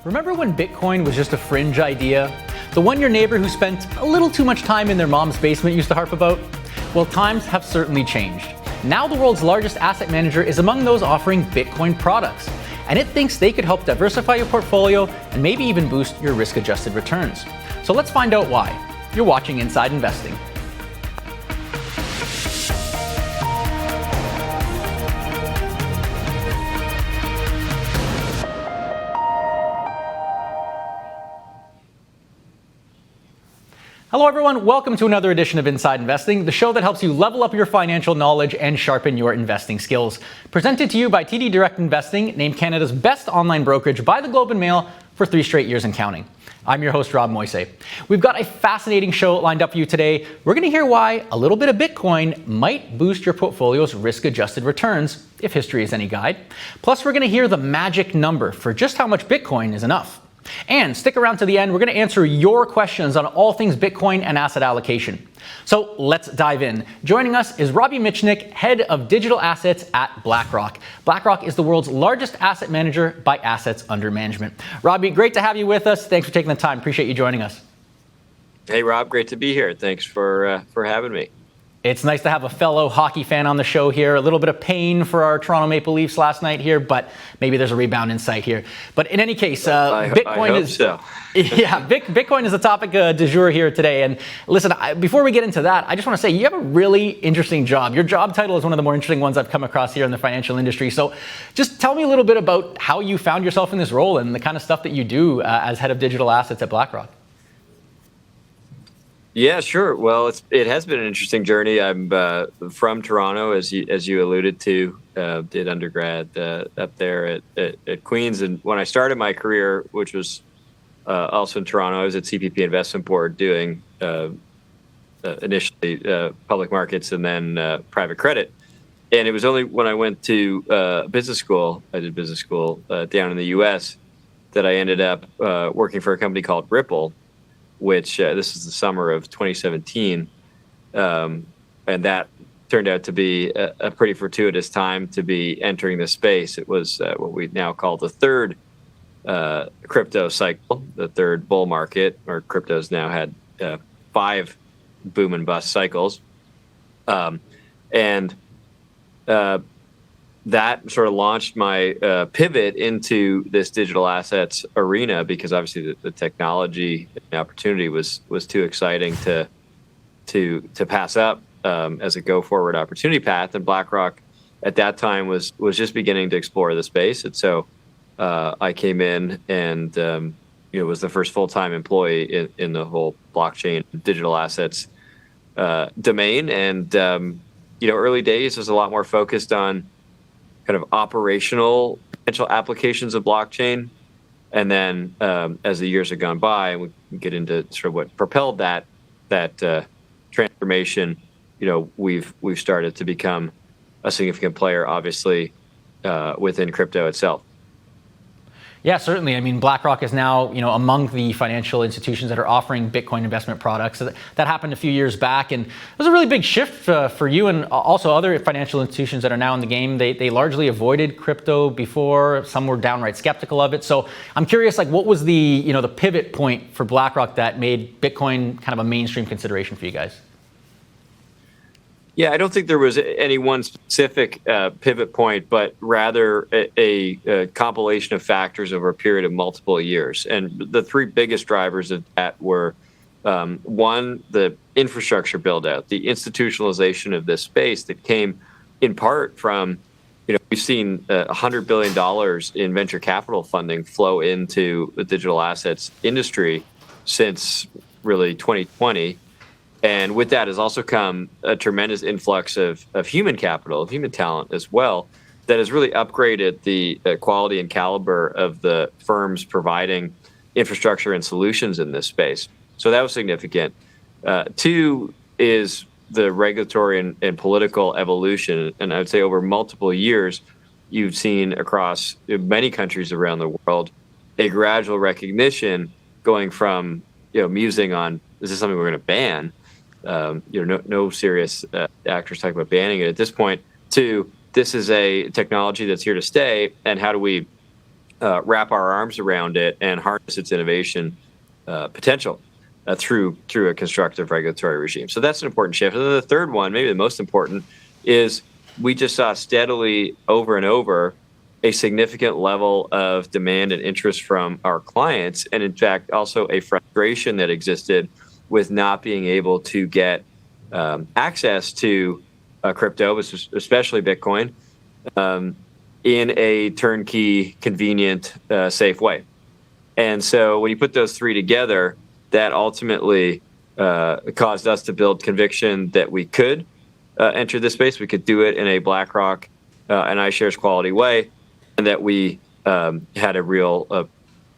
Remember when Bitcoin was just a fringe idea? The one your neighbor who spent a little too much time in their mom's basement used to harp about? Well, times have certainly changed. Now the world's largest asset manager is among those offering Bitcoin products, and it thinks they could help diversify your portfolio and maybe even boost your risk-adjusted returns. So let's find out why. You're watching Inside Investing. Hello everyone, welcome to another edition of Inside Investing, the show that helps you level up your financial knowledge and sharpen your investing skills. Presented to you by TD Direct Investing, named Canada's best online brokerage by the Globe and Mail for 3 straight years and counting. I'm your host, Rob Moise. We've got a fascinating show lined up for you today. We're going to hear why a little bit of Bitcoin might boost your portfolio's risk-adjusted returns, if history is any guide. Plus, we're going to hear the magic number for just how much Bitcoin is enough. And stick around to the end. We're going to answer your questions on all things Bitcoin and asset allocation. So let's dive in. Joining us is Robbie Mitchnick, head of digital assets at BlackRock. BlackRock is the world's largest asset manager by assets under management. Robbie, great to have you with us. Thanks for taking the time. Appreciate you joining us. Hey, Rob, great to be here. Thanks for having me. It's nice to have a fellow hockey fan on the show here. A little bit of pain for our Toronto Maple Leafs last night here, but maybe there's a rebound in sight here. But in any case, Bitcoin I hope is so. yeah, Bitcoin is the topic du jour here today. And listen, before we get into that, I just want to say you have a really interesting job. Your job title is one of the more interesting ones I've come across here in the financial industry. So just tell me a little bit about how you found yourself in this role and the kind of stuff that you do as head of digital assets at BlackRock. Yeah, sure. Well, it has been an interesting journey. I'm from Toronto, as you alluded to. Did undergrad up there at Queen's, and when I started my career, which was also in Toronto, I was at CPP Investment Board doing initially public markets and then private credit. And it was only when I went to business school, I did business school down in the U.S., that I ended up working for a company called Ripple, which this is the summer of 2017, and that turned out to be a pretty fortuitous time to be entering this space. It was what we now call the third crypto cycle, the third bull market, or crypto's now had 5 boom and bust cycles. And that sort of launched my pivot into this digital assets arena, because obviously the technology and the opportunity was too exciting to pass up as a go forward opportunity path. And BlackRock at that time was just beginning to explore the space, and so I came in and was the first full-time employee in the whole blockchain digital assets domain. And early days was a lot more focused on kind of operational potential applications of blockchain. And then as the years have gone by, and we get into sort of what propelled that transformation, we've started to become a significant player, obviously, within crypto itself. Yeah, certainly. I mean, BlackRock is now, among the financial institutions that are offering Bitcoin investment products. So that happened a few years back, and it was a really big shift for you and also other financial institutions that are now in the game. They largely avoided crypto before. Some were downright skeptical of it. So I'm curious, what was the pivot point for BlackRock that made Bitcoin kind of a mainstream consideration for you guys? Yeah, I don't think there was any one specific pivot point, but rather a compilation of factors over a period of multiple years. And the 3 biggest drivers of that were, one, the infrastructure build out, the institutionalization of this space that came in part from, we've seen $100 billion in venture capital funding flow into the digital assets industry since really 2020. And with that has also come a tremendous influx of human capital, of human talent as well, that has really upgraded the quality and caliber of the firms providing infrastructure and solutions in this space. So that was significant. 2 is the regulatory and political evolution. And I would say over multiple years, you've seen across many countries around the world a gradual recognition going from musing on, is this something we're going to ban? No serious actors talking about banning it at this point, to this is a technology that's here to stay, and how do we wrap our arms around it and harness its innovation potential through a constructive regulatory regime. So that's an important shift. And then the third one, maybe the most important, is we just saw steadily over and over a significant level of demand and interest from our clients, and in fact also a frustration that existed with not being able to get access to crypto, especially Bitcoin, in a turnkey, convenient, safe way. And so when you put those three together, that ultimately caused us to build conviction that we could enter this space. We could do it in a BlackRock and iShares quality way, and that we had a real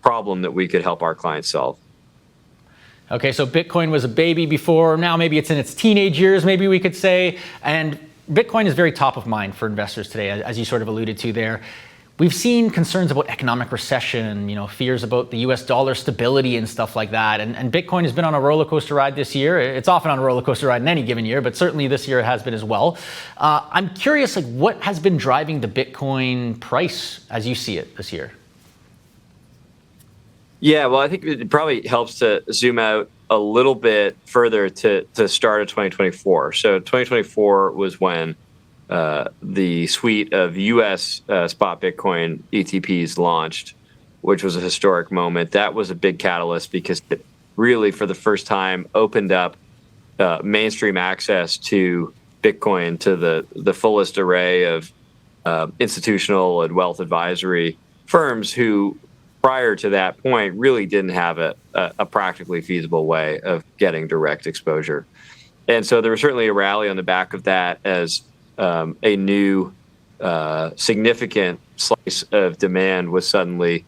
problem that we could help our clients solve. Okay, so Bitcoin was a baby before. Now maybe it's in its teenage years, maybe we could say. And Bitcoin is very top of mind for investors today, as you sort of alluded to there. We've seen concerns about economic recession, fears about the US dollar stability and stuff like that. And Bitcoin has been on a roller coaster ride this year. It's often on a roller coaster ride in any given year, but certainly this year it has been as well. I'm curious, what has been driving the Bitcoin price as you see it this year? Yeah, well, I think it probably helps to zoom out a little bit further to start of 2024. So 2024 was when the suite of U.S. spot Bitcoin ETPs launched, which was a historic moment. That was a big catalyst because it really, for the first time, opened up mainstream access to Bitcoin to the fullest array of institutional and wealth advisory firms who, prior to that point, really didn't have a practically feasible way of getting direct exposure. And so there was certainly a rally on the back of that as a new significant slice of demand was suddenly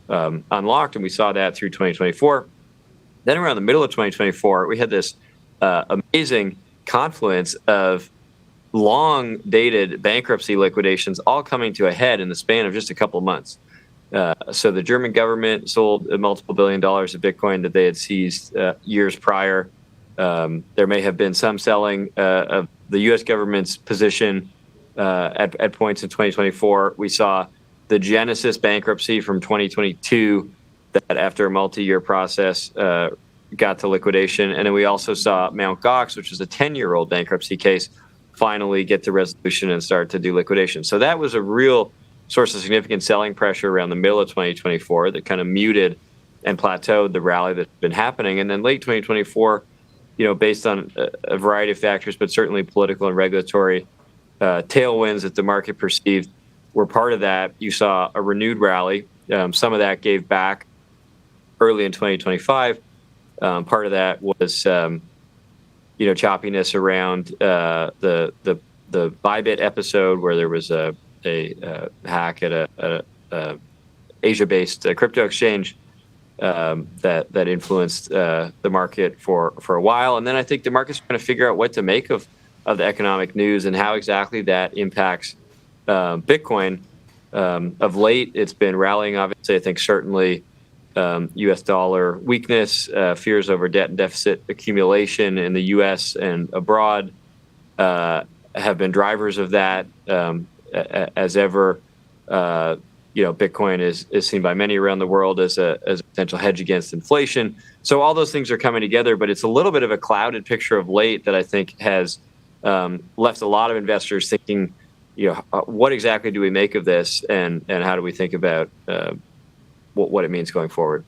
unlocked, and we saw that through 2024. Then around the middle of 2024, we had this amazing confluence of long-dated bankruptcy liquidations all coming to a head in the span of just a couple of months. So the German government sold multiple $1 billion of Bitcoin that they had seized years prior. There may have been some selling of the U.S. government's position at points in 2024. We saw the Genesis bankruptcy from 2022 that, after a multi-year process, got to liquidation. And then we also saw Mt. Gox, which was a 10-year-old bankruptcy case, finally get to resolution and start to do liquidation. So that was a real source of significant selling pressure around the middle of 2024 that kind of muted and plateaued the rally that's been happening. And then late 2024, based on a variety of factors, but certainly political and regulatory tailwinds that the market perceived were part of that. You saw a renewed rally. Some of that gave back early in 2025. Part of that was, choppiness around the Bybit episode, where there was a hack at a Asia-based crypto exchange that influenced the market for a while. And then I think the market's trying to figure out what to make of the economic news and how exactly that impacts Bitcoin. Of late, it's been rallying, obviously. I think certainly U.S. dollar weakness, fears over debt and deficit accumulation in the U.S. and abroad have been drivers of that. As ever, Bitcoin is seen by many around the world as a potential hedge against inflation. So all those things are coming together, but it's a little bit of a clouded picture of late that I think has left a lot of investors thinking, what exactly do we make of this, and how do we think about what it means going forward?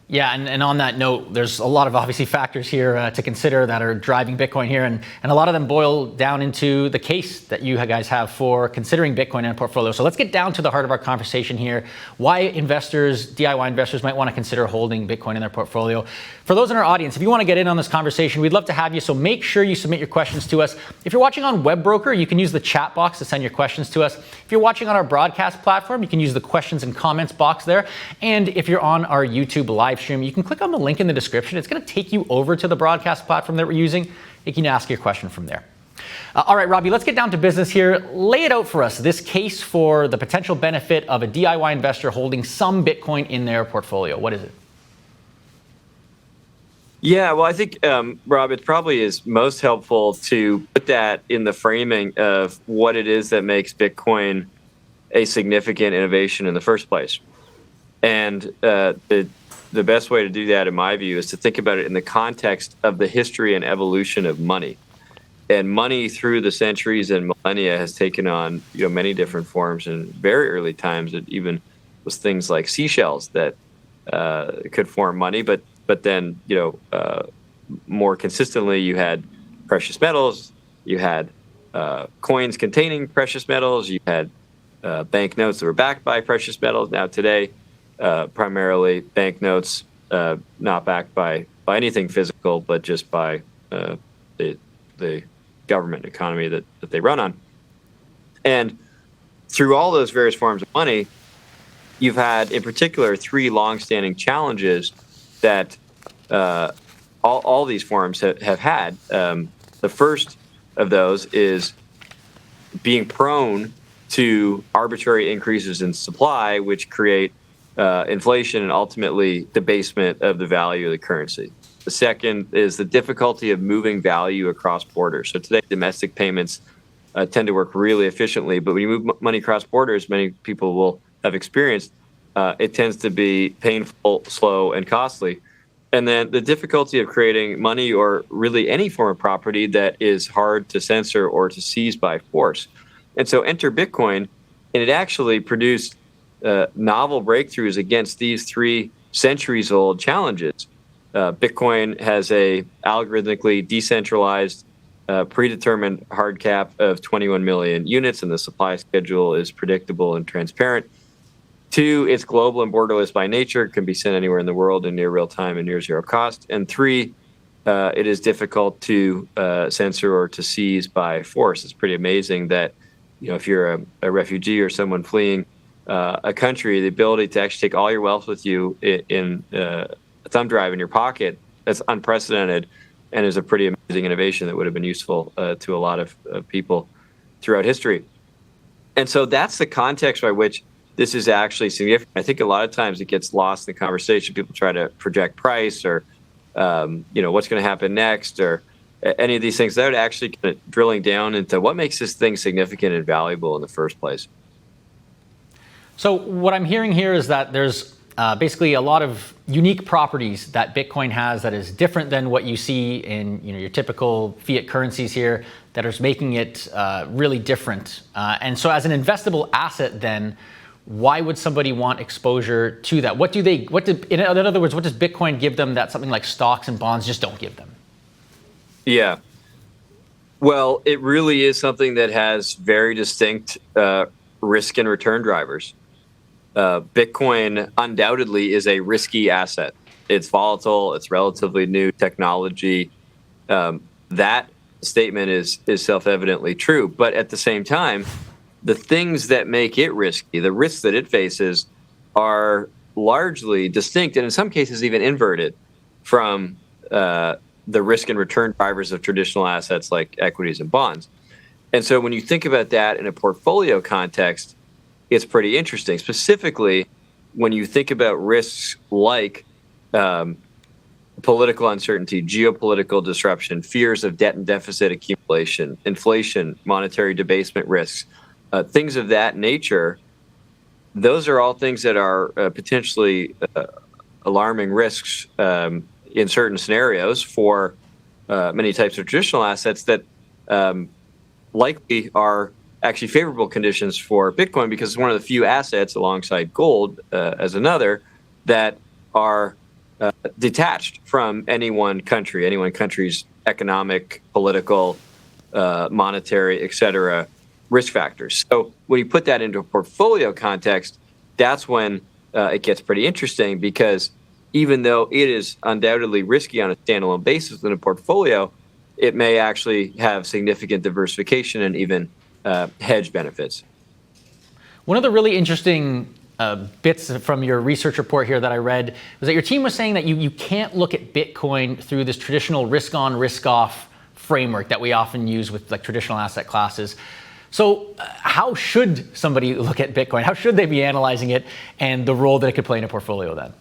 Yeah, and on that note, there's a lot of obviously factors here to consider that are driving Bitcoin here, and a lot of them boil down into the case that you guys have for considering Bitcoin in a portfolio. So let's get down to the heart of our conversation here, why investors, DIY investors, might want to consider holding Bitcoin in their portfolio. For those in our audience, if you want to get in on this conversation, we'd love to have you, so make sure you submit your questions to us. If you're watching on Webbroker, you can use the chat box to send your questions to us. If you're watching on our broadcast platform, you can use the questions and comments box there. And if you're on our YouTube live stream, you can click on the link in the description. It's going to take you over to the broadcast platform that we're using. You can ask your question from there. All right, Robbie, let's get down to business here. Lay it out for us, this case for the potential benefit of a DIY investor holding some Bitcoin in their portfolio. What is it? Yeah, well, I think, Rob, it probably is most helpful to put that in the framing of what it is that makes Bitcoin a significant innovation in the first place. And the best way to do that, in my view, is to think about it in the context of the history and evolution of money. And money through the centuries and millennia has taken on many different forms. In very early times, it even was things like seashells that could form money. But then more consistently, you had precious metals, you had coins containing precious metals, you had banknotes that were backed by precious metals. Now today, primarily banknotes not backed by anything physical, but just by the government economy that they run on. And through all those various forms of money, you've had, in particular, three longstanding challenges that all these forms have had. The first of those is being prone to arbitrary increases in supply, which create inflation and ultimately debasement of the value of the currency. The second is the difficulty of moving value across borders. So today, domestic payments tend to work really efficiently, but when you move money across borders, many people will have experienced, it tends to be painful, slow, and costly. And then the difficulty of creating money or really any form of property that is hard to censor or to seize by force. And so enter Bitcoin, and it actually produced novel breakthroughs against these three centuries-old challenges. Bitcoin has a algorithmically decentralized, predetermined hard cap of 21 million units, and the supply schedule is predictable and transparent. Two, it's global and borderless by nature, can be sent anywhere in the world in near real time and near zero cost. And three, it is difficult to censor or to seize by force. It's pretty amazing that if you're a refugee or someone fleeing a country, the ability to actually take all your wealth with you in a thumb drive in your pocket, that's unprecedented and is a pretty amazing innovation that would have been useful to a lot of people throughout history. And so that's the context by which this is actually significant. I think a lot of times it gets lost in the conversation. People try to project price or what's going to happen next or any of these things. That would actually kind of drilling down into what makes this thing significant and valuable in the first place. So what I'm hearing here is that there's basically a lot of unique properties that Bitcoin has that is different than what you see in your typical fiat currencies here, that is making it really different. And so as an investable asset, then why would somebody want exposure to that? In other words, what does Bitcoin give them that something like stocks and bonds just don't give them? Yeah. Well, it really is something that has very distinct risk and return drivers. Bitcoin undoubtedly is a risky asset. It's volatile. It's relatively new technology. That statement is self-evidently true. But at the same time, the things that make it risky, the risks that it faces, are largely distinct and in some cases even inverted from the risk and return drivers of traditional assets like equities and bonds. And so when you think about that in a portfolio context, it's pretty interesting. Specifically, when you think about risks like political uncertainty, geopolitical disruption, fears of debt and deficit accumulation, inflation, monetary debasement risks, things of that nature, those are all things that are potentially alarming risks in certain scenarios for many types of traditional assets that likely are actually favorable conditions for Bitcoin because it's one of the few assets alongside gold as another that are detached from any one country's economic, political, monetary, et cetera, risk factors. So when you put that into a portfolio context, that's when it gets pretty interesting because even though it is undoubtedly risky on a standalone basis in a portfolio, it may actually have significant diversification and even hedge benefits. One of the really interesting bits from your research report here that I read was that your team was saying that you can't look at Bitcoin through this traditional risk-on, risk-off framework that we often use with like traditional asset classes. So how should somebody look at Bitcoin? How should they be analyzing it and the role that it could play in a portfolio then?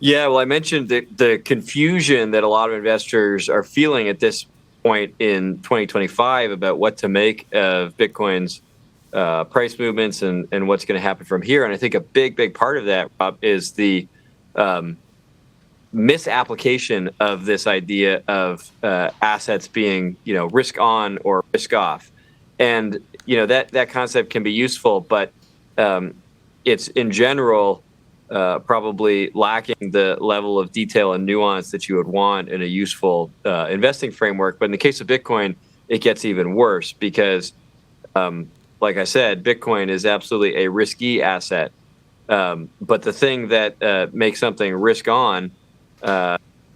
Yeah, well, I mentioned the confusion that a lot of investors are feeling at this point in 2025 about what to make of Bitcoin's price movements and what's going to happen from here. And I think a big part of that, Rob, is the misapplication of this idea of assets being, risk on or risk off. And, that concept can be useful, but it's in general probably lacking the level of detail and nuance that you would want in a useful investing framework. But in the case of Bitcoin, it gets even worse because, like I said, Bitcoin is absolutely a risky asset. But the thing that makes something risk on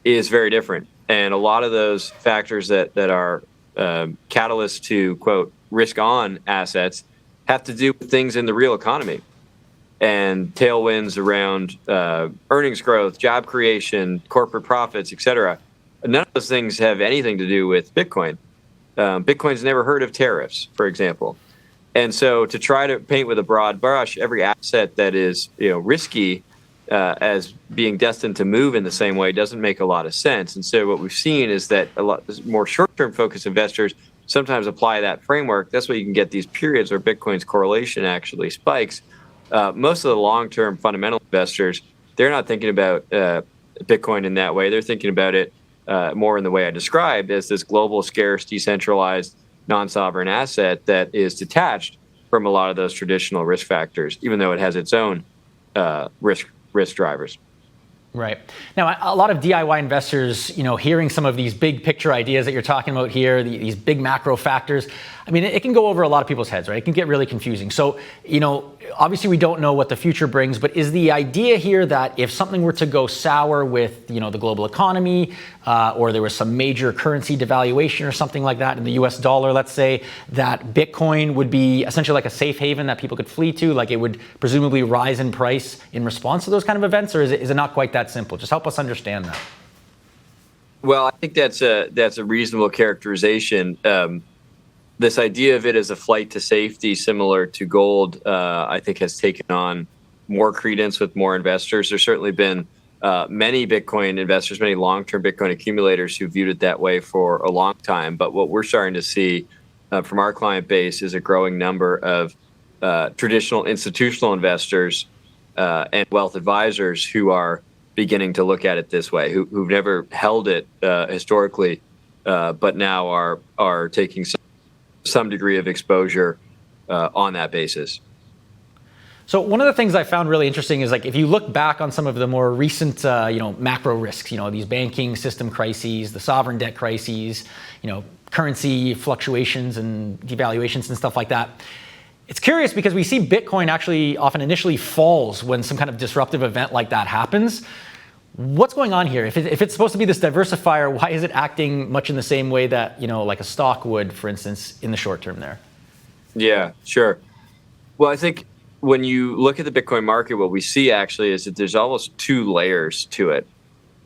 is very different. And a lot of those factors that are catalysts to, quote, risk on assets have to do with things in the real economy and tailwinds around earnings growth, job creation, corporate profits, et cetera. None of those things have anything to do with Bitcoin. Bitcoin's never heard of tariffs, for example. And so to try to paint with a broad brush every asset that is risky as being destined to move in the same way doesn't make a lot of sense. And so what we've seen is that a lot more short-term focused investors sometimes apply that framework. That's why you can get these periods where Bitcoin's correlation actually spikes. Most of the long-term fundamental investors, they're not thinking about Bitcoin in that way. They're thinking about it more in the way I described as this global, scarce, decentralized, non-sovereign asset that is detached from a lot of those traditional risk factors, even though it has its own risk drivers. Right. Now, a lot of DIY investors, hearing some of these big picture ideas that you're talking about here, these big macro factors, I mean, it can go over a lot of people's heads, right? It can get really confusing. So, obviously we don't know what the future brings, but is the idea here that if something were to go sour with, the global economy, or there was some major currency devaluation or something like that in the US dollar, let's say, that Bitcoin would be essentially like a safe haven that people could flee to, like it would presumably rise in price in response to those kind of events, or is it not quite that simple? Just help us understand that. Well, I think that's a reasonable characterization. This idea of it as a flight to safety, similar to gold, I think has taken on more credence with more investors. There's certainly been many Bitcoin investors, many long-term Bitcoin accumulators who viewed it that way for a long time. But what we're starting to see from our client base is a growing number of traditional institutional investors and wealth advisors who are beginning to look at it this way, who've never held it historically, but now are taking some degree of exposure on that basis. So one of the things I found really interesting is, like, if you look back on some of the more recent, macro risks, these banking system crises, the sovereign debt crises, currency fluctuations and devaluations and stuff like that. It's curious because we see Bitcoin actually often initially falls when some kind of disruptive event like that happens. What's going on here? If it's supposed to be this diversifier, why is it acting much in the same way that, like a stock would, for instance, in the short term there? Yeah, sure. Well, I think when you look at the Bitcoin market, what we see actually is that there's almost two layers to it.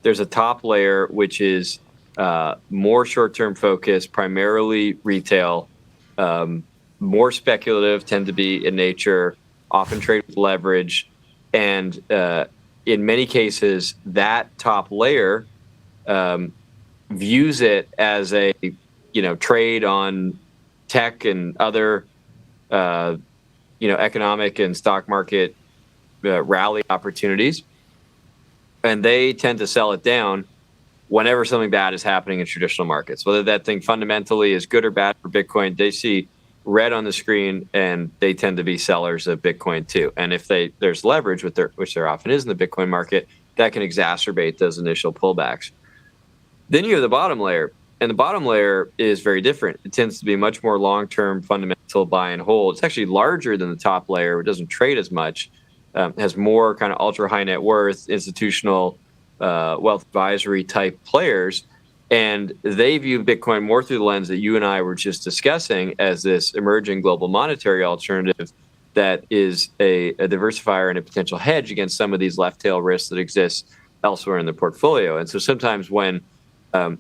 There's a top layer, which is more short-term focused, primarily retail, more speculative, tend to be in nature, often trade with leverage, and in many cases, that top layer views it as a trade on tech and other economic and stock market rally opportunities, and they tend to sell it down whenever something bad is happening in traditional markets. Whether that thing fundamentally is good or bad for Bitcoin, they see red on the screen, and they tend to be sellers of Bitcoin too. And if there's leverage, which there often is in the Bitcoin market, that can exacerbate those initial pullbacks. Then you have the bottom layer, and the bottom layer is very different. It tends to be much more long-term, fundamental buy and hold. It's actually larger than the top layer. It doesn't trade as much, has more kind of ultra high net worth, institutional, wealth advisory type players. And they view Bitcoin more through the lens that you and I were just discussing as this emerging global monetary alternative that is a diversifier and a potential hedge against some of these left tail risks that exist elsewhere in the portfolio. And so sometimes when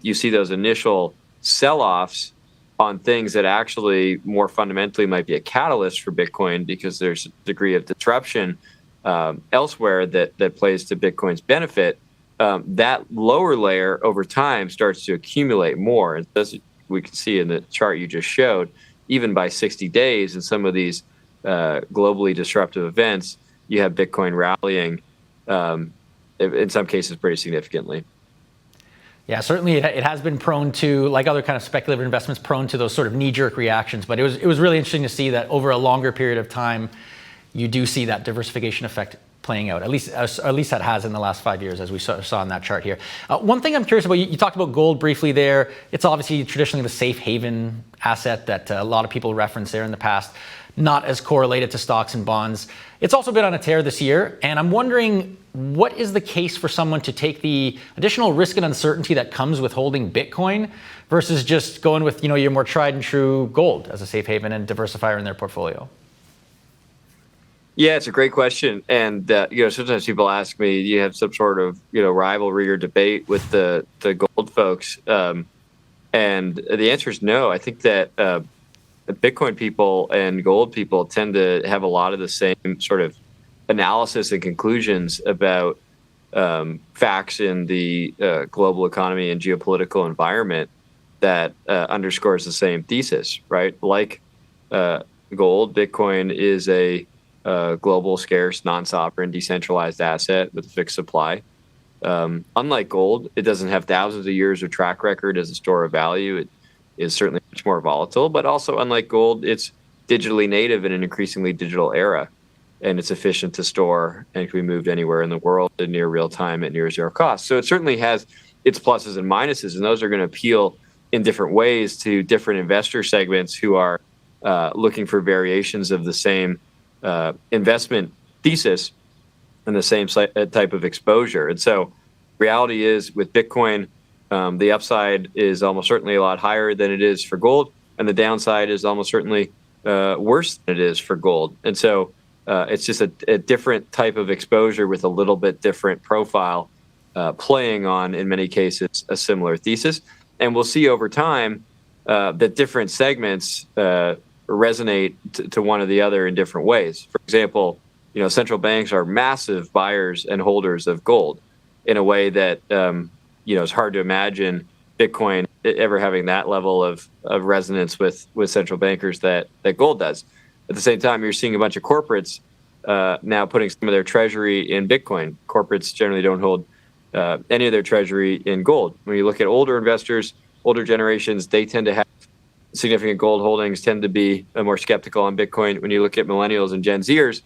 you see those initial sell-offs on things that actually more fundamentally might be a catalyst for Bitcoin because there's a degree of disruption elsewhere that plays to Bitcoin's benefit, that lower layer over time starts to accumulate more. And as we can see in the chart you just showed, even by 60 days in some of these globally disruptive events, you have Bitcoin rallying, in some cases pretty significantly. Yeah, certainly it has been prone to, like other kind of speculative investments, prone to those sort of knee-jerk reactions. But it was really interesting to see that over a longer period of time, you do see that diversification effect playing out. At least that has in the last 5 years, as we saw in that chart here. One thing I'm curious about, you talked about gold briefly there. It's obviously traditionally the safe haven asset that a lot of people reference there in the past, not as correlated to stocks and bonds. It's also been on a tear this year, and I'm wondering, what is the case for someone to take the additional risk and uncertainty that comes with holding Bitcoin versus just going with, your more tried and true gold as a safe haven and diversifier in their portfolio? Yeah, it's a great question. And, sometimes people ask me, do you have some sort of, rivalry or debate with the gold folks? And the answer is no. I think that the Bitcoin people and gold people tend to have a lot of the same sort of analysis and conclusions about facts in the global economy and geopolitical environment that underscores the same thesis, right? Like gold, Bitcoin is a global, scarce, non-sovereign, decentralized asset with a fixed supply. Unlike gold, it doesn't have thousands of years of track record as a store of value. It is certainly much more volatile, but also unlike gold, it's digitally native in an increasingly digital era, and it's efficient to store and can be moved anywhere in the world in near real time at near zero cost. So it certainly has its pluses and minuses, and those are going to appeal in different ways to different investor segments who are looking for variations of the same investment thesis and the same type of exposure. And so reality is with Bitcoin, the upside is almost certainly a lot higher than it is for gold, and the downside is almost certainly worse than it is for gold. And so it's just a different type of exposure with a little bit different profile, playing on, in many cases, a similar thesis. And we'll see over time that different segments resonate to one or the other in different ways. For example, central banks are massive buyers and holders of gold in a way that it's hard to imagine Bitcoin ever having that level of resonance with central bankers that gold does. At the same time, you're seeing a bunch of corporates now putting some of their treasury in Bitcoin. Corporates generally don't hold any of their treasury in gold. When you look at older investors, older generations, they tend to have significant gold holdings, tend to be more skeptical on Bitcoin. When you look at millennials and Gen Zers,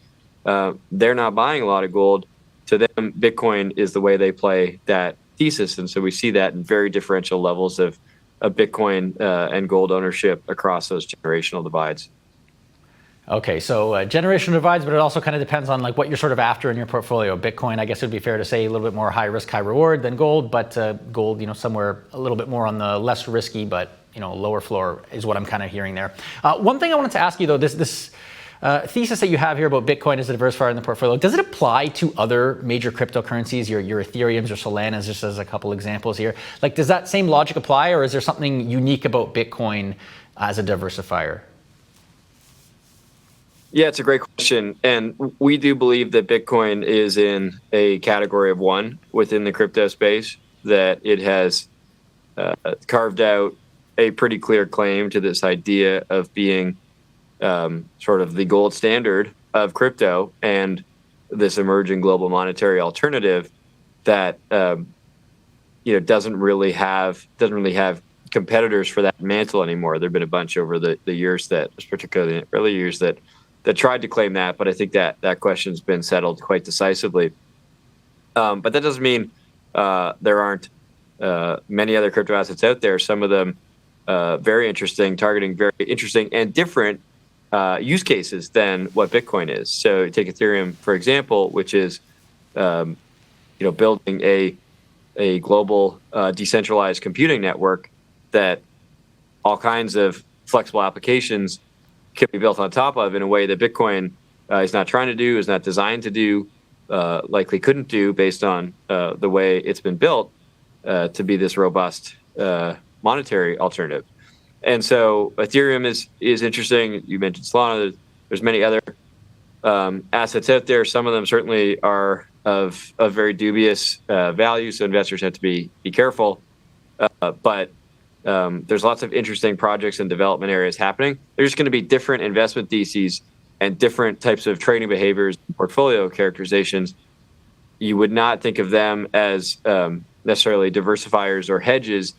they're not buying a lot of gold. To them, Bitcoin is the way they play that thesis. And so we see that in very differential levels of Bitcoin and gold ownership across those generational divides. Okay, so generational divides, but it also kind of depends on what you're sort of after in your portfolio. Bitcoin, I guess it would be fair to say, a little bit more high risk, high reward than gold, but gold, somewhere a little bit more on the less risky, but lower floor is what I'm kind of hearing there. One thing I wanted to ask you though, this thesis that you have here about Bitcoin as a diversifier in the portfolio, does it apply to other major cryptocurrencies, your Ethereums or Solanas, just as a couple examples here? Does that same logic apply, or is there something unique about Bitcoin as a diversifier? Yeah, it's a great question. And we do believe that Bitcoin is in a category of one within the crypto space, that it has carved out a pretty clear claim to this idea of being sort of the gold standard of crypto and this emerging global monetary alternative that doesn't really have competitors for that mantle anymore. There've been a bunch over the years, that particularly in the early years, that tried to claim that, but I think that question's been settled quite decisively. But that doesn't mean there aren't many other crypto assets out there. Some of them very interesting, targeting very interesting and different use cases than what Bitcoin is. So take Ethereum, for example, which is building a global decentralized computing network that all kinds of flexible applications can be built on top of in a way that Bitcoin is not trying to do, is not designed to do, likely couldn't do based on the way it's been built to be this robust monetary alternative. And so Ethereum is interesting. You mentioned Solana. There's many other assets out there. Some of them certainly are of very dubious value, so investors have to be careful. But there's lots of interesting projects and development areas happening. There's going to be different investment theses and different types of trading behaviors, portfolio characterizations, you would not think of them as necessarily diversifiers or hedges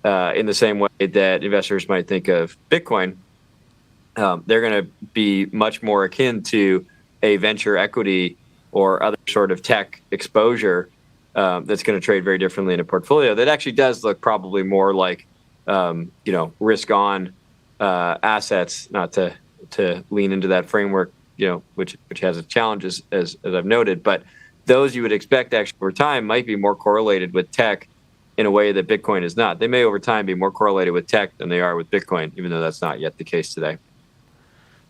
in the same way that investors might think of Bitcoin. They're going to be much more akin to a venture equity or other sort of tech exposure that's going to trade very differently in a portfolio that actually does look probably more like risk-on assets. Not to lean into that framework, which has its challenges as I've noted, but those you would expect actually over time might be more correlated with tech in a way that Bitcoin is not. They may over time be more correlated with tech than they are with Bitcoin, even though that's not yet the case today.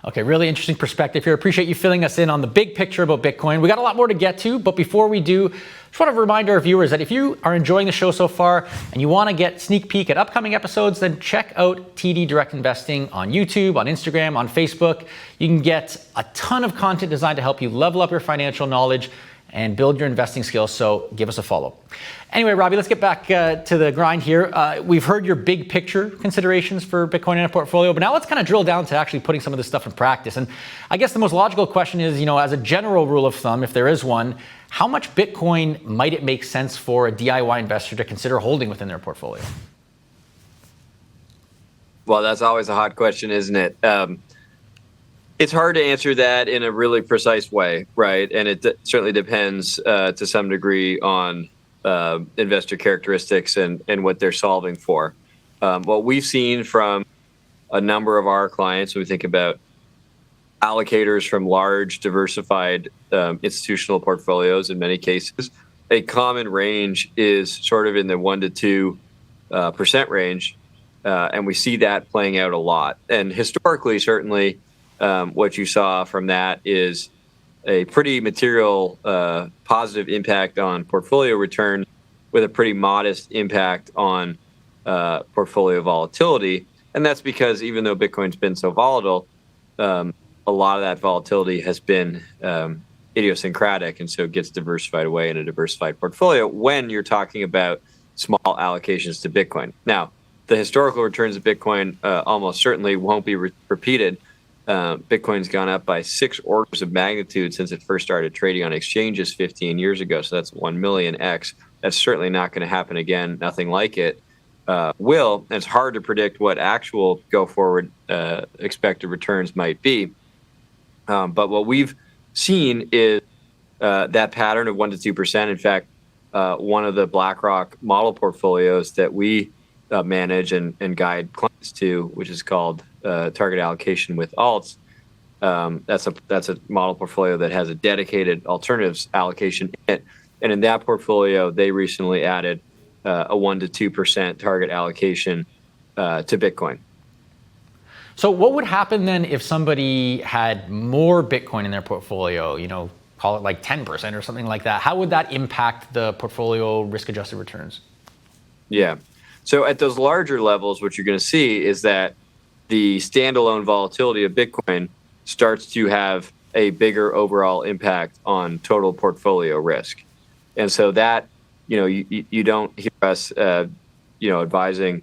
Okay, really interesting perspective here. Appreciate you filling us in on the big picture about Bitcoin. We got a lot more to get to, but before we do, just want to remind our viewers that if you are enjoying the show so far and you want to get sneak peek at upcoming episodes, then check out TD Direct Investing on YouTube, on Instagram, on Facebook. You can get a ton of content designed to help you level up your financial knowledge and build your investing skills, so give us a follow. Anyway, Robbie, let's get back to the grind here. We've heard your big picture considerations for Bitcoin in a portfolio, but now let's kind of drill down to actually putting some of this stuff in practice. And I guess the most logical question is, as a general rule of thumb, if there is one, how much Bitcoin might it make sense for a DIY investor to consider holding within their portfolio? Well, that's always a hot question, isn't it? It's hard to answer that in a really precise way, right? And it certainly depends to some degree on investor characteristics and what they're solving for. What we've seen from a number of our clients, when we think about allocators from large diversified institutional portfolios in many cases, a common range is sort of in the 1% to 2% range. And we see that playing out a lot. And historically, certainly, what you saw from that is a pretty material positive impact on portfolio return with a pretty modest impact on portfolio volatility. And that's because even though Bitcoin's been so volatile, a lot of that volatility has been idiosyncratic, and so it gets diversified away in a diversified portfolio when you're talking about small allocations to Bitcoin. Now, the historical returns of Bitcoin almost certainly won't be repeated. Bitcoin's gone up by 6 orders of magnitude since it first started trading on exchanges 15 years ago. So that's 1 million X. That's certainly not going to happen again. Nothing like it will. And it's hard to predict what actual go forward expected returns might be. But what we've seen is that pattern of 1% to 2%. In fact, one of the BlackRock model portfolios that we manage and guide clients to, which is called target allocation with alts. That's a model portfolio that has a dedicated alternatives allocation in it. And in that portfolio, they recently added a 1% to 2% target allocation to Bitcoin. So what would happen then if somebody had more Bitcoin in their portfolio, call it like 10% or something like that? How would that impact the portfolio risk-adjusted returns? Yeah. So at those larger levels, what you're going to see is that the standalone volatility of Bitcoin starts to have a bigger overall impact on total portfolio risk. And so that, you don't hear us, advising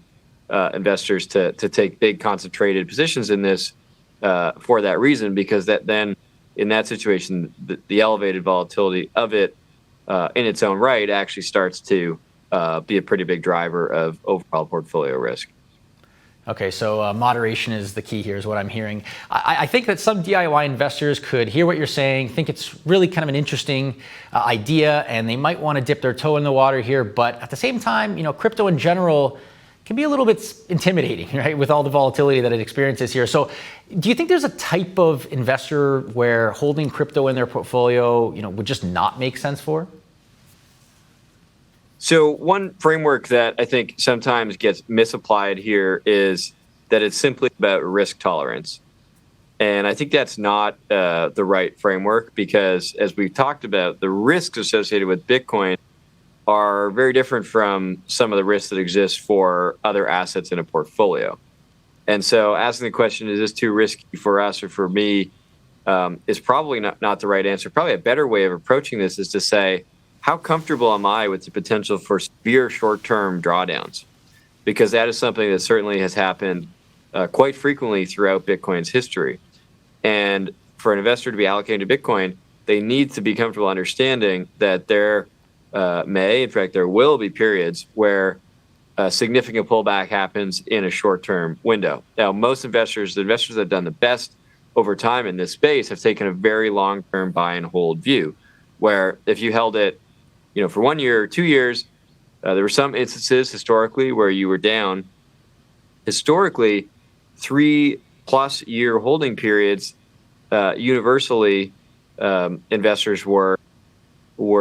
investors to take big concentrated positions in this for that reason, because that then in that situation, the elevated volatility of it in its own right actually starts to be a pretty big driver of overall portfolio risk. Okay, so moderation is the key here, is what I'm hearing. I think that some DIY investors could hear what you're saying, think it's really kind of an interesting idea, and they might want to dip their toe in the water here. But at the same time, crypto in general can be a little bit intimidating, right, with all the volatility that it experiences here. So do you think there's a type of investor where holding crypto in their portfolio, would just not make sense for? So one framework that I think sometimes gets misapplied here is that it's simply about risk tolerance. And I think that's not the right framework, because as we've talked about, the risks associated with Bitcoin are very different from some of the risks that exist for other assets in a portfolio. And so asking the question, is this too risky for us or for me, is probably not the right answer. Probably a better way of approaching this is to say, how comfortable am I with the potential for severe short-term drawdowns? Because that is something that certainly has happened quite frequently throughout Bitcoin's history. And for an investor to be allocating to Bitcoin, they need to be comfortable understanding that there may, in fact, there will be periods where a significant pullback happens in a short-term window. Now, most investors, the investors that have done the best over time in this space, have taken a very long-term buy and hold view, where if you held it, for 1 year or 2 years, there were some instances historically where you were down. Historically, 3+ year holding periods, universally, investors were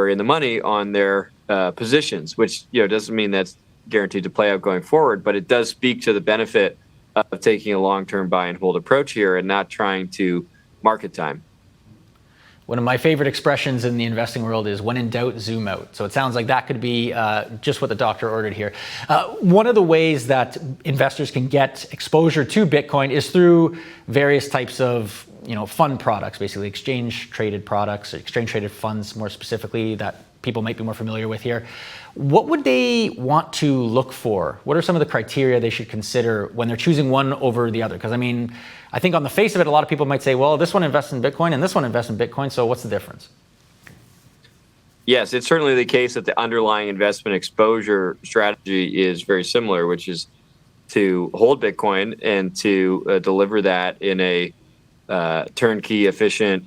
in the money on their positions, which doesn't mean that's guaranteed to play out going forward, but it does speak to the benefit of taking a long-term buy and hold approach here and not trying to market time. One of my favorite expressions in the investing world is when in doubt, zoom out. So it sounds like that could be just what the doctor ordered here. One of the ways that investors can get exposure to Bitcoin is through various types of fund products, basically exchange traded products, exchange traded funds more specifically, that people might be more familiar with here. What would they want to look for? What are some of the criteria they should consider when they're choosing one over the other? Because I think on the face of it, a lot of people might say, well, this one invests in Bitcoin and this one invests in Bitcoin, so what's the difference? Yes, it's certainly the case that the underlying investment exposure strategy is very similar, which is to hold Bitcoin and to deliver that in a turnkey, efficient,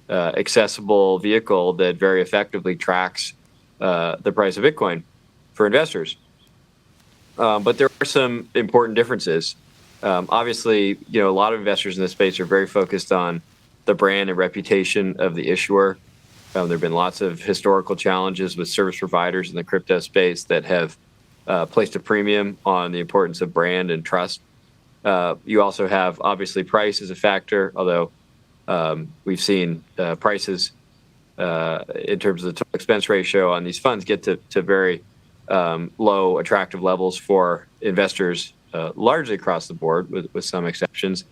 accessible vehicle that very effectively tracks the price of Bitcoin for investors. But there are some important differences. Obviously, a lot of investors in this space are very focused on the brand and reputation of the issuer. There have been lots of historical challenges with service providers in the crypto space that have placed a premium on the importance of brand and trust. You also have, obviously, price as a factor, although we've seen prices in terms of the total expense ratio on these funds get to very low, attractive levels for investors, largely across the board, with some exceptions.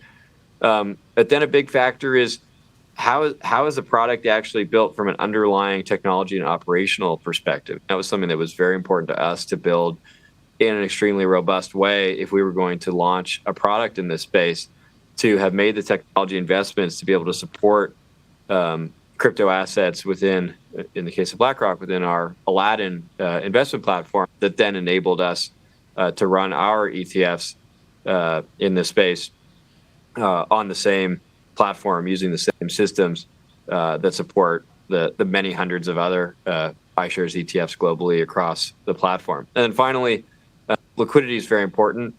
But then a big factor is how is the product actually built from an underlying technology and operational perspective? That was something that was very important to us to build in an extremely robust way if we were going to launch a product in this space, to have made the technology investments to be able to support crypto assets within, in the case of BlackRock, within our Aladdin investment platform that then enabled us to run our ETFs in this space on the same platform using the same systems that support the many hundreds of other iShares ETFs globally across the platform. And then finally, liquidity is very important.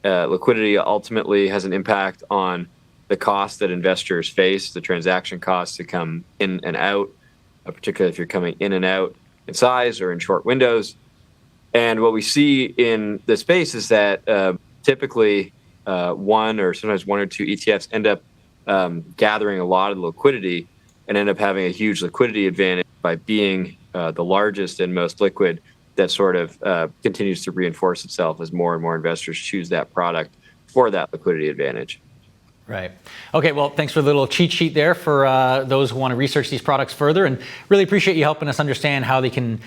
Liquidity ultimately has an impact on the cost that investors face, the transaction costs to come in and out, particularly if you're coming in and out in size or in short windows. And what we see in the space is that typically one or sometimes one or two ETFs end up gathering a lot of liquidity and end up having a huge liquidity advantage by being the largest and most liquid. That sort of continues to reinforce itself as more and more investors choose that product for that liquidity advantage. Right. Okay, well, thanks for the little cheat sheet there for those who want to research these products further, and really appreciate you helping us understand how they can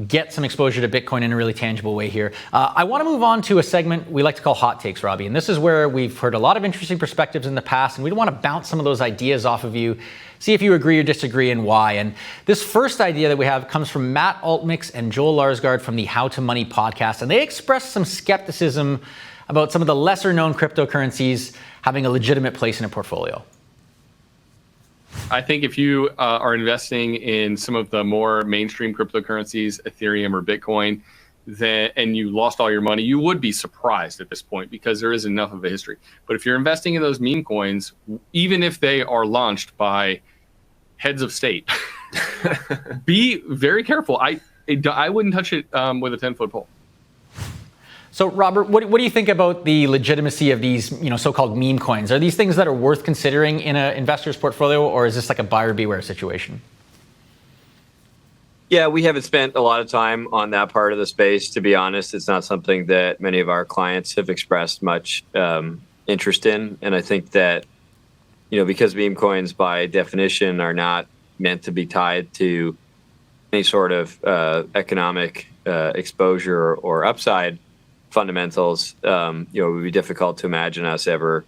get some exposure to Bitcoin in a really tangible way here. I want to move on to a segment we like to call Hot Takes, Robbie, and this is where we've heard a lot of interesting perspectives in the past, and we want to bounce some of those ideas off of you, see if you agree or disagree and why. And this first idea that we have comes from Matt Altmix and Joel Larsgaard from the How to Money podcast, and they expressed some skepticism about some of the lesser known cryptocurrencies having a legitimate place in a portfolio. I think if you are investing in some of the more mainstream cryptocurrencies, Ethereum or Bitcoin, and you lost all your money, you would be surprised at this point because there is enough of a history. But if you're investing in those meme coins, even if they are launched by heads of state, be very careful. I wouldn't touch it with a 10-foot pole. So, Robert, what do you think about the legitimacy of these, so-called meme coins? Are these things that are worth considering in an investor's portfolio, or is this like a buyer beware situation? Yeah, we haven't spent a lot of time on that part of the space, to be honest. It's not something that many of our clients have expressed much interest in. And I think that, because meme coins by definition are not meant to be tied to any sort of economic exposure or upside fundamentals, it would be difficult to imagine us ever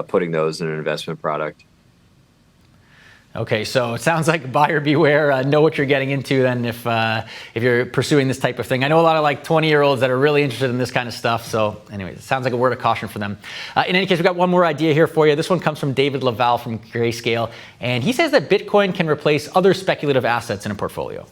putting those in an investment product. Okay, so it sounds like buyer beware. Know what you're getting into then if you're pursuing this type of thing. I know a lot of like 20-year-olds that are really interested in this kind of stuff. So anyways, it sounds like a word of caution for them. In any case, we've got one more idea here for you. This one comes from David Laval from Grayscale. And he says that Bitcoin can replace other speculative assets in a portfolio.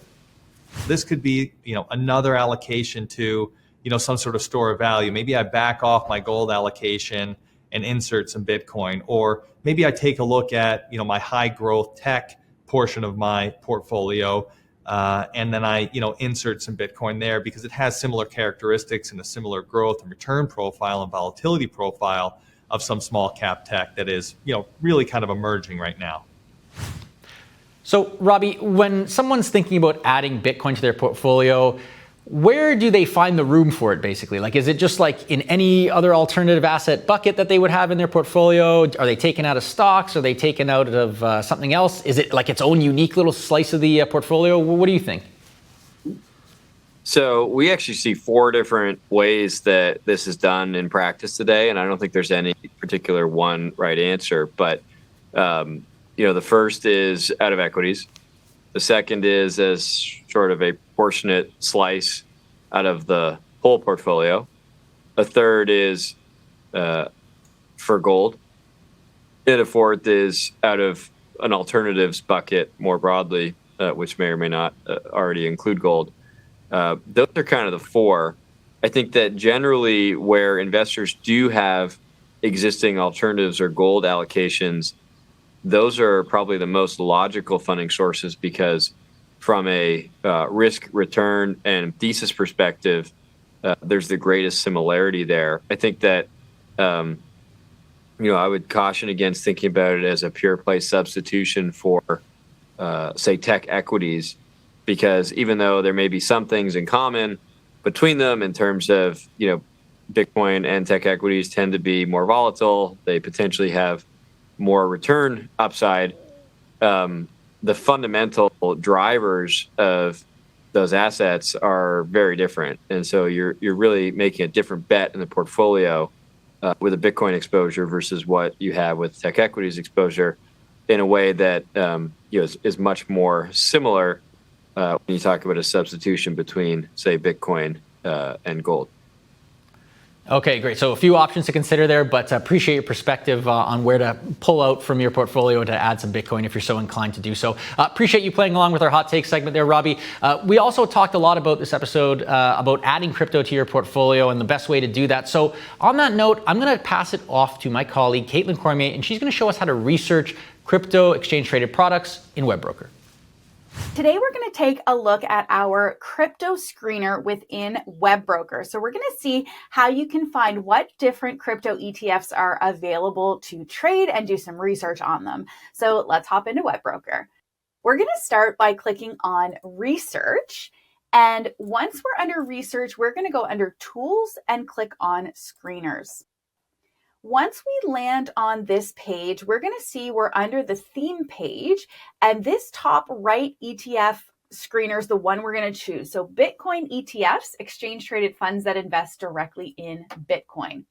This could be, another allocation to, some sort of store of value. Maybe I back off my gold allocation and insert some Bitcoin, or maybe I take a look at, my high growth tech portion of my portfolio, and then I, insert some Bitcoin there because it has similar characteristics and a similar growth and return profile and volatility profile of some small cap tech that is, really kind of emerging right now. So, Robbie, when someone's thinking about adding Bitcoin to their portfolio, where do they find the room for it, basically? Like, is it just like in any other alternative asset bucket that they would have in their portfolio? Are they taken out of stocks? Are they taken out of something else? Is it like its own unique little slice of the portfolio? What do you think? So we actually see 4 different ways that this is done in practice today, and I don't think there's any particular one right answer. But the first is out of equities. The second is as sort of a proportionate slice out of the whole portfolio. A third is for gold. And a fourth is out of an alternatives bucket more broadly, which may or may not already include gold. Those are kind of the 4. I think that generally where investors do have existing alternatives or gold allocations, those are probably the most logical funding sources because from a risk return and thesis perspective, there's the greatest similarity there. I think that, I would caution against thinking about it as a pure play substitution for, say, tech equities, because even though there may be some things in common between them in terms of, Bitcoin and tech equities tend to be more volatile, they potentially have more return upside, the fundamental drivers of those assets are very different. And so you're really making a different bet in the portfolio with a Bitcoin exposure versus what you have with tech equities exposure in a way that is much more similar when you talk about a substitution between, say, Bitcoin and gold. Okay, great. So a few options to consider there, but appreciate your perspective on where to pull out from your portfolio to add some Bitcoin if you're so inclined to do so. Appreciate you playing along with our hot take segment there, Robbie. We also talked a lot about this episode about adding crypto to your portfolio and the best way to do that. So on that note, I'm going to pass it off to my colleague, Caitlin Cormier, and she's going to show us how to research crypto exchange-traded products in WebBroker. Today, we're going to take a look at our crypto screener within WebBroker. So we're going to see how you can find what different crypto ETFs are available to trade and do some research on them. So let's hop into WebBroker. We're going to start by clicking on Research. And once we're under Research, we're going to go under Tools and click on Screeners. Once we land on this page, we're going to see we're under the theme page, and this top right ETF screener is the one we're going to choose. So Bitcoin ETFs, exchange traded funds that invest directly in Bitcoin.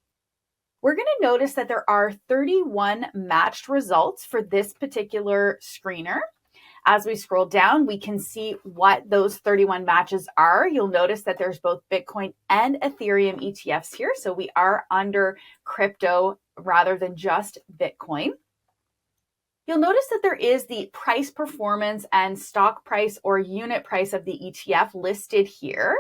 We're going to notice that there are 31 matched results for this particular screener. As we scroll down, we can see what those 31 matches are. You'll notice that there's both Bitcoin and Ethereum ETFs here. So we are under crypto rather than just Bitcoin. You'll notice that there is the price performance and stock price or unit price of the ETF listed here.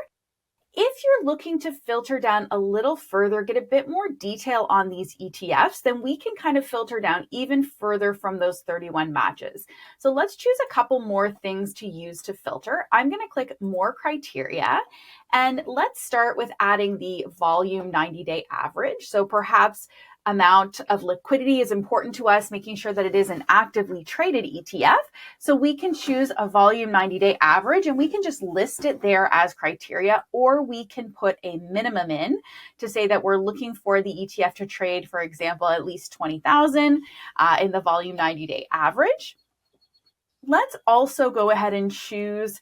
If you're looking to filter down a little further, get a bit more detail on these ETFs, then we can kind of filter down even further from those 31 matches. So let's choose a couple more things to use to filter. I'm going to click More Criteria, and let's start with adding the volume 90-day average. So perhaps amount of liquidity is important to us, making sure that it is an actively traded ETF. So we can choose a volume 90-day average and we can just list it there as criteria, or we can put a minimum in to say that we're looking for the ETF to trade, for example, at least 20,000 in the volume 90-day average. Let's also go ahead and choose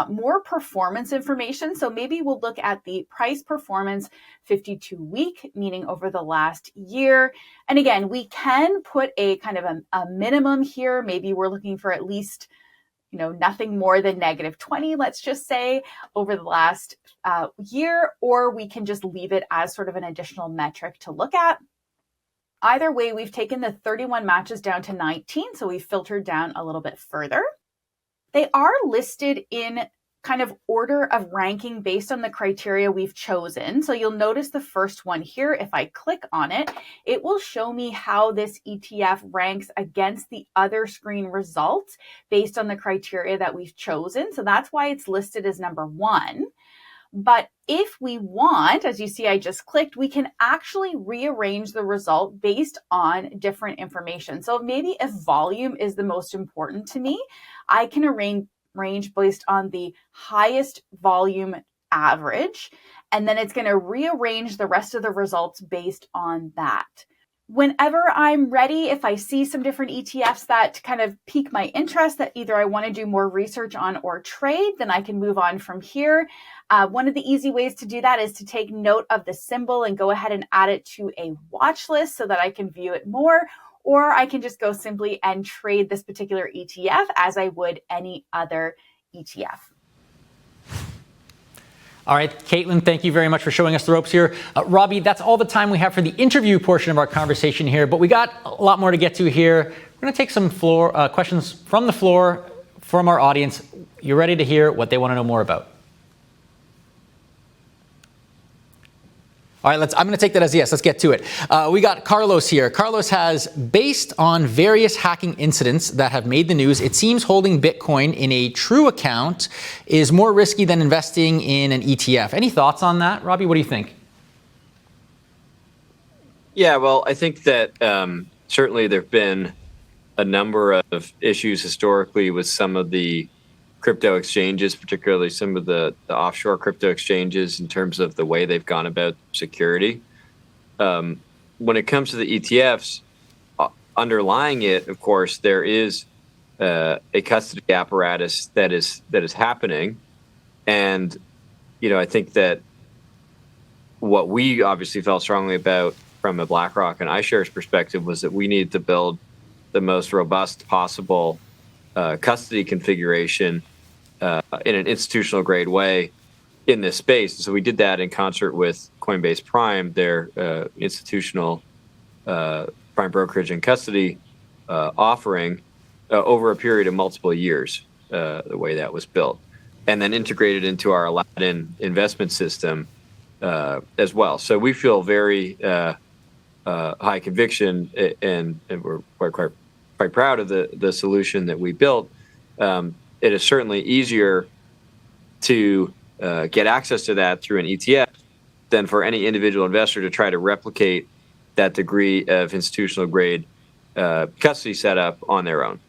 more performance information. So maybe we'll look at the price performance 52-week, meaning over the last year. And again, we can put a kind of a minimum here. Maybe we're looking for at least nothing more than -20, let's just say, over the last year, or we can just leave it as sort of an additional metric to look at. Either way, we've taken the 31 matches down to 19, so we've filtered down a little bit further. They are listed in kind of order of ranking based on the criteria we've chosen. So you'll notice the first one here. If I click on it, it will show me how this ETF ranks against the other screen results based on the criteria that we've chosen. So that's why it's listed as number 1. But if we want, as you see, I just clicked, we can actually rearrange the result based on different information. So maybe if volume is the most important to me, I can arrange based on the highest volume average, and then it's going to rearrange the rest of the results based on that. Whenever I'm ready, if I see some different ETFs that kind of pique my interest that either I want to do more research on or trade, then I can move on from here. One of the easy ways to do that is to take note of the symbol and go ahead and add it to a watch list so that I can view it more, or I can just go simply and trade this particular ETF as I would any other ETF. All right, Caitlin, thank you very much for showing us the ropes here. Robbie, that's all the time we have for the interview portion of our conversation here, but we got a lot more to get to here. We're going to take some questions from the floor from our audience. You're ready to hear what they want to know more about. All right, I'm going to take that as a yes. Let's get to it. We got Carlos here. Carlos has, based on various hacking incidents that have made the news, it seems holding Bitcoin in a true account is more risky than investing in an ETF. Any thoughts on that, Robbie? What do you think? Yeah, well, I think that certainly there have been a number of issues historically with some of the crypto exchanges, particularly some of the offshore crypto exchanges in terms of the way they've gone about security. When it comes to the ETFs, underlying it, of course, there is a custody apparatus that is happening. And, I think that what we obviously felt strongly about from a BlackRock and iShares perspective was that we needed to build the most robust possible custody configuration in an institutional grade way in this space. So we did that in concert with Coinbase Prime, their institutional prime brokerage and custody offering over a period of multiple years, the way that was built, and then integrated into our Aladdin investment system as well. So we feel very high conviction, and we're quite proud of the solution that we built. It is certainly easier to get access to that through an ETF than for any individual investor to try to replicate that degree of institutional grade custody setup on their own.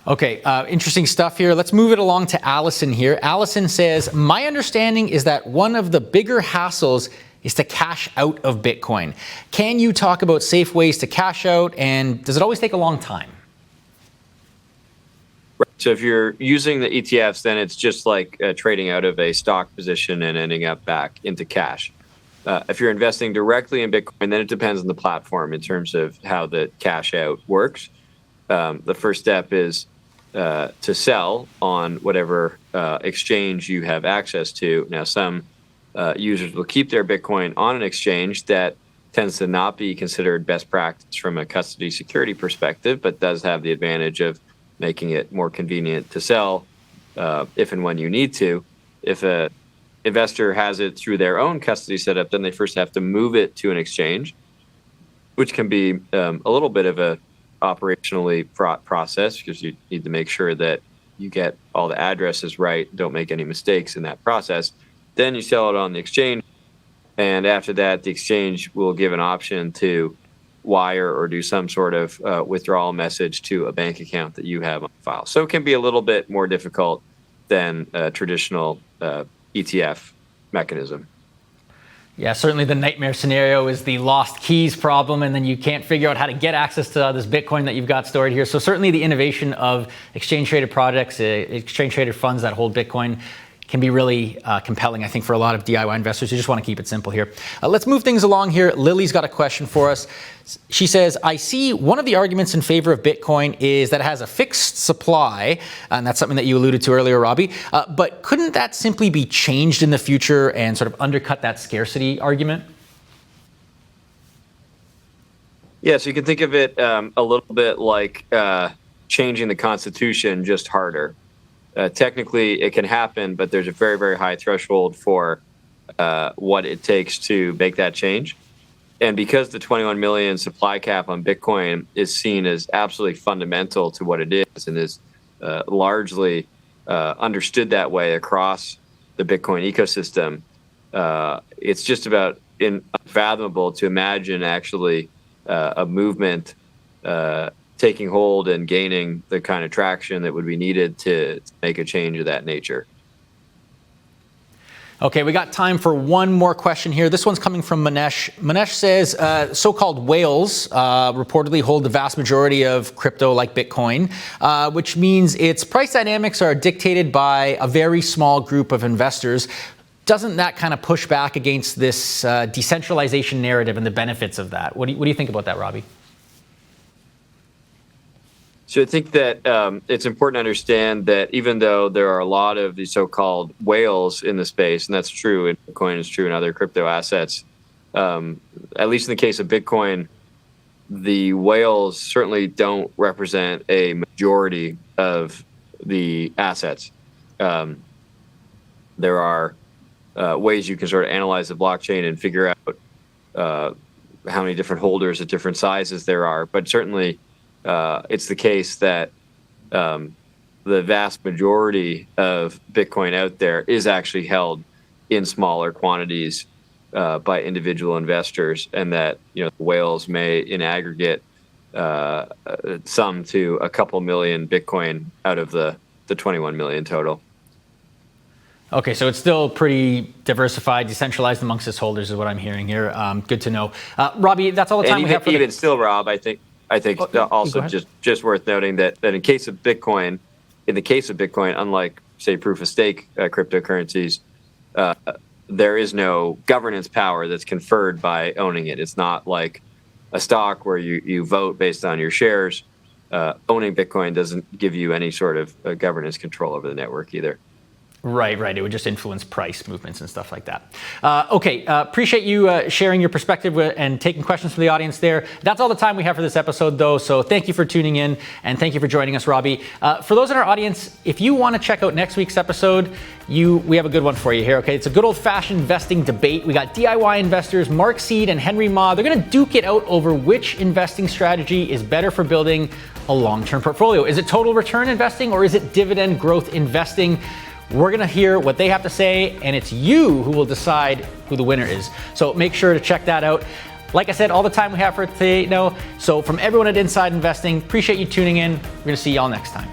Okay, interesting stuff here. Let's move it along to Allison here. Allison says, my understanding is that one of the bigger hassles is to cash out of Bitcoin. Can you talk about safe ways to cash out, and does it always take a long time? Right. So if you're using the ETFs, then it's just like trading out of a stock position and ending up back into cash. If you're investing directly in Bitcoin, then it depends on the platform in terms of how the cash out works. The first step is to sell on whatever exchange you have access to. Now, some users will keep their Bitcoin on an exchange that tends to not be considered best practice from a custody security perspective, but does have the advantage of making it more convenient to sell if and when you need to. If an investor has it through their own custody setup, then they first have to move it to an exchange, which can be a little bit of a operationally fraught process because you need to make sure that you get all the addresses right, don't make any mistakes in that process. Then you sell it on the exchange, and after that, the exchange will give an option to wire or do some sort of withdrawal message to a bank account that you have on file. So it can be a little bit more difficult than a traditional ETF mechanism. Yeah, certainly the nightmare scenario is the lost keys problem, and then you can't figure out how to get access to this Bitcoin that you've got stored here. So certainly the innovation of exchange-traded products, exchange-traded funds that hold Bitcoin can be really compelling, I think, for a lot of DIY investors who just want to keep it simple here. Let's move things along here. Lily's got a question for us. She says, I see one of the arguments in favor of Bitcoin is that it has a fixed supply, and that's something that you alluded to earlier, Robbie, but couldn't that simply be changed in the future and sort of undercut that scarcity argument? Yeah, so you can think of it a little bit like changing the Constitution, just harder. Technically, it can happen, but there's a very, very high threshold for what it takes to make that change. And because the 21 million supply cap on Bitcoin is seen as absolutely fundamental to what it is and is largely understood that way across the Bitcoin ecosystem, it's just about unfathomable to imagine actually a movement taking hold and gaining the kind of traction that would be needed to make a change of that nature. Okay, we got time for one more question here. This one's coming from Manesh. Manesh says, so-called whales reportedly hold the vast majority of crypto like Bitcoin, which means its price dynamics are dictated by a very small group of investors. Doesn't that kind of push back against this decentralization narrative and the benefits of that? What do you think about that, Robbie? So I think that it's important to understand that even though there are a lot of these so-called whales in the space, and that's true in Bitcoin, it's true in other crypto assets, at least in the case of Bitcoin, the whales certainly don't represent a majority of the assets. There are ways you can sort of analyze the blockchain and figure out how many different holders at different sizes there are, but certainly it's the case that the vast majority of Bitcoin out there is actually held in smaller quantities by individual investors, and that the whales may, in aggregate, sum to a couple million Bitcoin out of the 21 million total. Okay, so it's still pretty diversified, decentralized amongst its holders, is what I'm hearing here. Good to know, Robbie. That's all the time we have for even still, Rob. I think also just worth noting that in the case of Bitcoin, unlike say proof of stake cryptocurrencies, there is no governance power that's conferred by owning it. It's not like a stock where you vote based on your shares. Owning Bitcoin doesn't give you any sort of governance control over the network either. Right. It would just influence price movements and stuff like that. Appreciate you sharing your perspective and taking questions from the audience there. That's all the time we have for this episode, though. So thank you for tuning in, and thank you for joining us, Robbie. For those in our audience, if you want to check out next week's episode, we have a good one for you here. Okay, it's a good old-fashioned investing debate. We got DIY investors Mark Seed and Henry Ma. They're going to duke it out over which investing strategy is better for building a long-term portfolio. Is it total return investing or is it dividend growth investing? We're going to hear what they have to say, and it's you who will decide who the winner is. So make sure to check that out. Like I said, all the time we have for today now. So from everyone at Inside Investing, appreciate you tuning in. We're going to see y'all next time.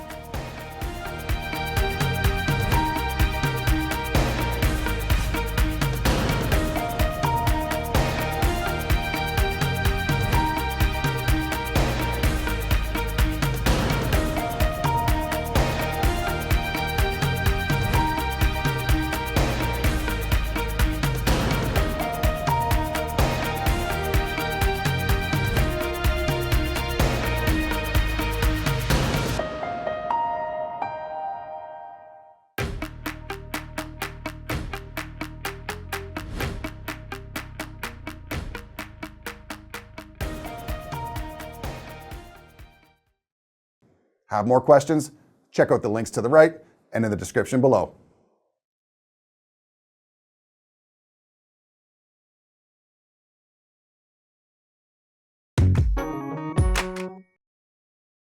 Have more questions? Check out the links to the right and in the description below.